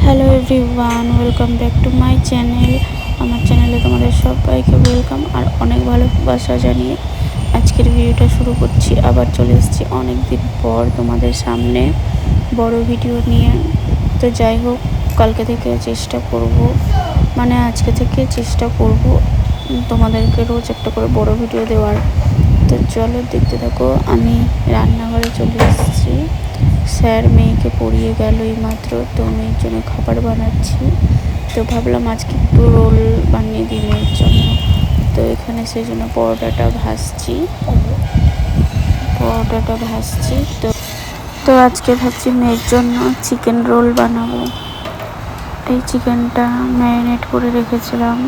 Hello everyone, welcome back to my channel. আমার চ্যানেলে তোমাদের সবাইকে ওয়েলকাম আর অনেক ভালোবাসা জানিয়ে আজকের ভিডিওটা শুরু করছি। আবার চলে এসেছি অনেক দিন পর তোমাদের সামনে বড় ভিডিও নিয়ে। তো যাই হোক, কালকে থেকে চেষ্টা করব, মানে আজকে থেকে চেষ্টা করব তোমাদেরকে রোজ একটা করে বড় ভিডিও দেওয়ার। তো চলো দেখতে থাকো। আমি রান্নাঘরে চলে এসেছি। স্যার মেয়েকে পড়িয়ে গেল এই মাত্র, তো মেয়ের জন্য খাবার বানাচ্ছি। তো ভাবলাম আজকে একটু রোল বানিয়ে দিই মেয়ের জন্য। তো এখানে সেই জন্য পরোটাটা ভাজছি। তো তো আজকে ভাবছি মেয়ের জন্য চিকেন রোল বানাবো। এই চিকেনটা ম্যারিনেট করে রেখেছিলাম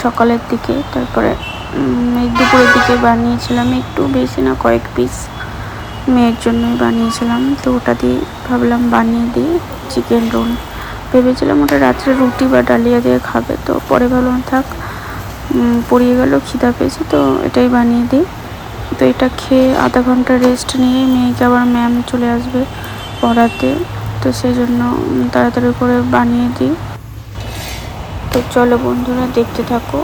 সকালের দিকে, তারপরে এই দুপুরের দিকে বানিয়েছিলাম, একটু বেশি না কয়েক পিস মেয়ের জন্যই বানিয়েছিলাম। তো ওটা দিয়ে ভাবলাম বানিয়ে দিই চিকেন রোল। ভেবেছিলাম ওটা রাত্রে রুটি বা ডালিয়া দিয়ে খাবে, তো পরে ভাবলাম থাক, পড়িয়ে গেল, খিদা পেয়েছে, তো এটাই বানিয়ে দিই। তো এটা খেয়ে আধা ঘন্টা রেস্ট নিয়ে মেয়েকে আবার ম্যাম চলে আসবে পড়াতে, তো সেই জন্য তাড়াতাড়ি করে বানিয়ে দিই। তো চলো বন্ধুরা দেখতে থাকো।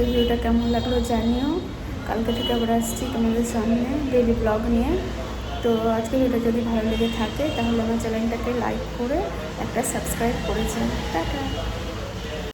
ভিডিওটা কেমন লাগলো জানিও। কালকে থেকে আবার আসছি তোমাদের সামনে ডেইলি ব্লগ নিয়ে। তো আজকে ভিডিওটা যদি ভালো লেগে থাকে তাহলে আমার চ্যানেলটাকে লাইক করে একটা সাবস্ক্রাইব করেছেন। টাটা।